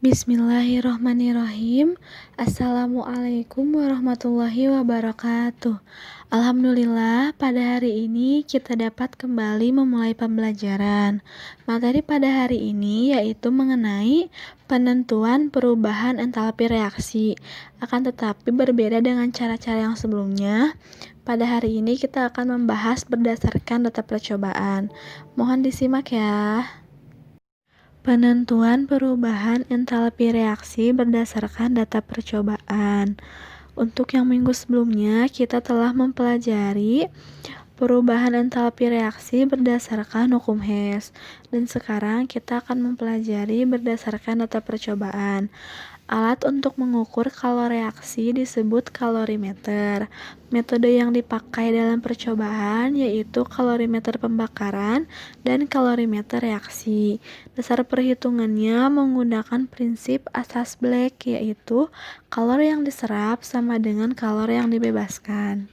Bismillahirrohmanirrohim. Assalamualaikum warahmatullahi wabarakatuh. Alhamdulillah, pada hari ini kita dapat kembali memulai pembelajaran. Materi pada hari ini yaitu mengenai penentuan perubahan entalpi reaksi. Akan tetapi berbeda dengan cara-cara yang sebelumnya. Pada hari ini kita akan membahas berdasarkan data percobaan. Mohon disimak ya. Penentuan perubahan entalpi reaksi berdasarkan data percobaan. Untuk yang minggu sebelumnya, kita telah mempelajari perubahan entalpi reaksi berdasarkan hukum Hess. Dan sekarang kita akan mempelajari berdasarkan data percobaan. Alat untuk mengukur kalori reaksi disebut kalorimeter. Metode yang dipakai dalam percobaan yaitu kalorimeter pembakaran dan kalorimeter reaksi. Dasar perhitungannya menggunakan prinsip asas Black, yaitu kalori yang diserap sama dengan kalori yang dibebaskan.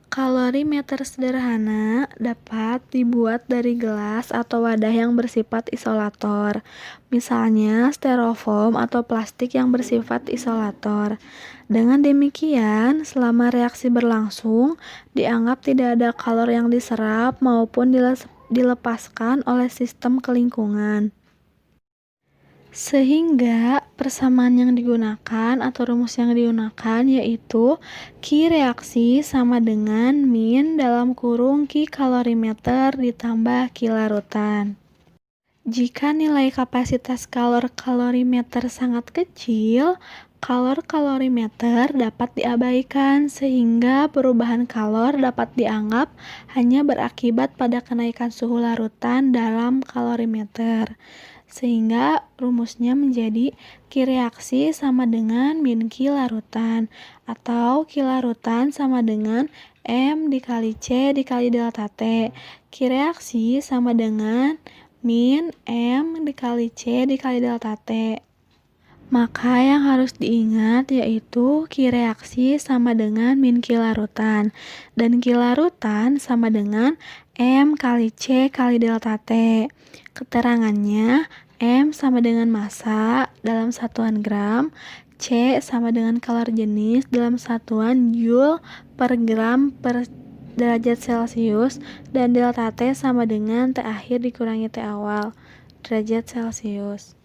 Kalorimeter sederhana dapat dibuat dari gelas atau wadah yang bersifat isolator, misalnya styrofoam atau plastik yang bersifat isolator. Dengan demikian, selama reaksi berlangsung, dianggap tidak ada kalori yang diserap maupun dilepaskan oleh sistem ke lingkungan. Sehingga persamaan yang digunakan atau rumus yang digunakan yaitu Q reaksi sama dengan min dalam kurung Q kalorimeter ditambah Q larutan. Jika nilai kapasitas kalorimeter sangat kecil, kalorimeter dapat diabaikan sehingga perubahan kalor dapat dianggap hanya berakibat pada kenaikan suhu larutan dalam kalorimeter. Sehingga rumusnya menjadi Q reaksi sama dengan min Q larutan, atau Q larutan sama dengan M dikali C dikali delta T. Q reaksi sama dengan min M dikali C dikali delta T. Maka yang harus diingat yaitu Q reaksi sama dengan min Q larutan, dan Q larutan sama dengan M kali C kali delta T. Keterangannya, M sama dengan massa dalam satuan gram, C sama dengan kalori jenis dalam satuan joule per gram per derajat Celcius, dan delta T sama dengan T akhir dikurangi T awal derajat Celcius.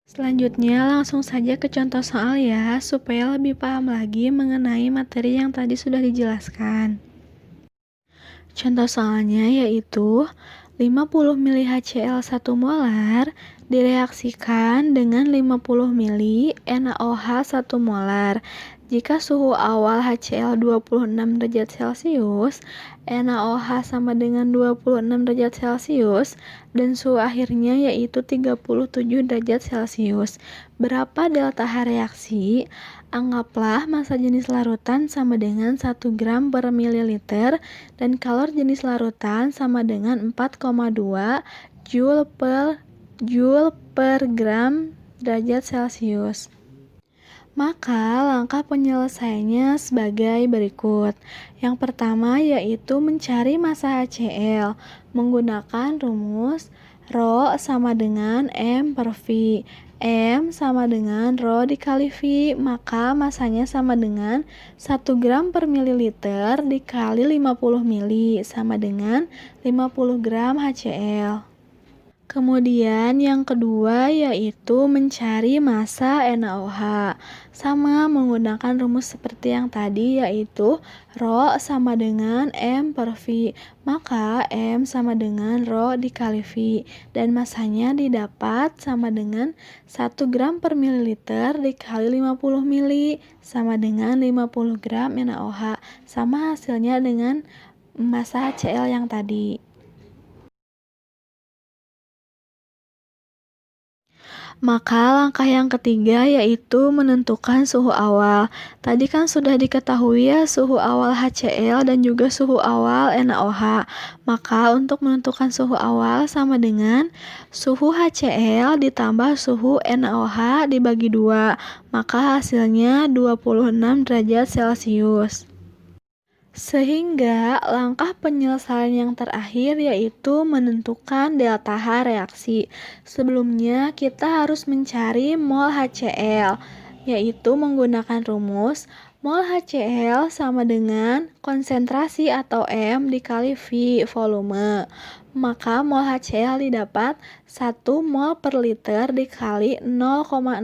Selanjutnya langsung saja ke contoh soal ya, supaya lebih paham lagi mengenai materi yang tadi sudah dijelaskan. Contoh soalnya yaitu 50 mili HCl 1 molar direaksikan dengan 50 mili NaOH 1 molar. Jika suhu awal HCl 26 derajat Celcius, NaOH sama dengan 26 derajat Celcius, dan suhu akhirnya yaitu 37 derajat Celcius. Berapa delta H reaksi? Anggaplah massa jenis larutan sama dengan 1 gram per mililiter dan kalor jenis larutan sama dengan 4,2 joule per gram derajat Celcius. Maka langkah penyelesaiannya sebagai berikut. Yang pertama yaitu mencari massa HCl menggunakan rumus Rho sama dengan M per V. M sama dengan Rho dikali V, maka masanya sama dengan 1 gram per mililiter dikali 50 mili sama dengan 50 gram HCl. Kemudian yang kedua yaitu mencari massa NaOH, sama menggunakan rumus seperti yang tadi yaitu Rho sama dengan M per V, maka M sama dengan Rho dikali V, dan massanya didapat sama dengan 1 gram per mililiter dikali 50 mili sama dengan 50 gram NaOH, sama hasilnya dengan massa HCl yang tadi. Maka langkah yang ketiga yaitu menentukan suhu awal. Tadi kan sudah diketahui ya suhu awal HCl dan juga suhu awal NaOH. Maka untuk menentukan suhu awal sama dengan suhu HCl ditambah suhu NaOH dibagi 2. Maka hasilnya 26 derajat Celcius. Sehingga langkah penyelesaian yang terakhir yaitu menentukan delta H reaksi. Sebelumnya kita harus mencari mol HCl, yaitu menggunakan rumus mol HCl sama dengan konsentrasi atau M dikali V volume. Maka mol HCl didapat 1 mol per liter dikali 0,05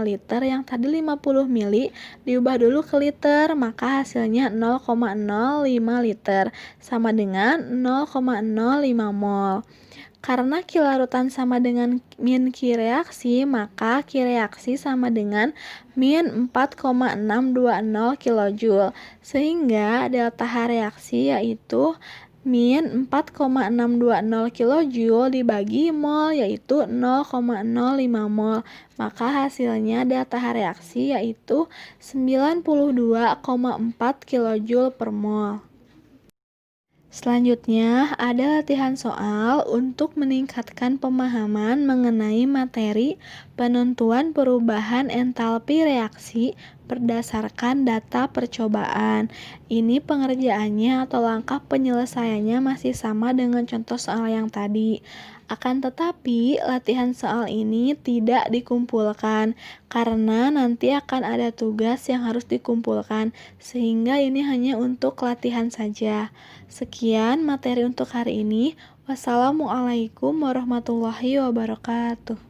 liter yang tadi 50 mili diubah dulu ke liter, maka hasilnya 0,05 liter sama dengan 0,05 mol. Karena Q larutan sama dengan min Q reaksi, maka Q reaksi sama dengan min 4,620 kJ. Sehingga delta H reaksi yaitu min 4,620 kJ dibagi mol yaitu 0,05 mol. Maka hasilnya delta H reaksi yaitu 92,4 kJ per mol. Selanjutnya, ada latihan soal untuk meningkatkan pemahaman mengenai materi penentuan perubahan entalpi reaksi berdasarkan data percobaan. Ini pengerjaannya atau langkah penyelesaiannya masih sama dengan contoh soal yang tadi. Akan tetapi, latihan soal ini tidak dikumpulkan karena nanti akan ada tugas yang harus dikumpulkan, sehingga ini hanya untuk latihan saja. Sekian materi untuk hari ini. Wassalamualaikum warahmatullahi wabarakatuh.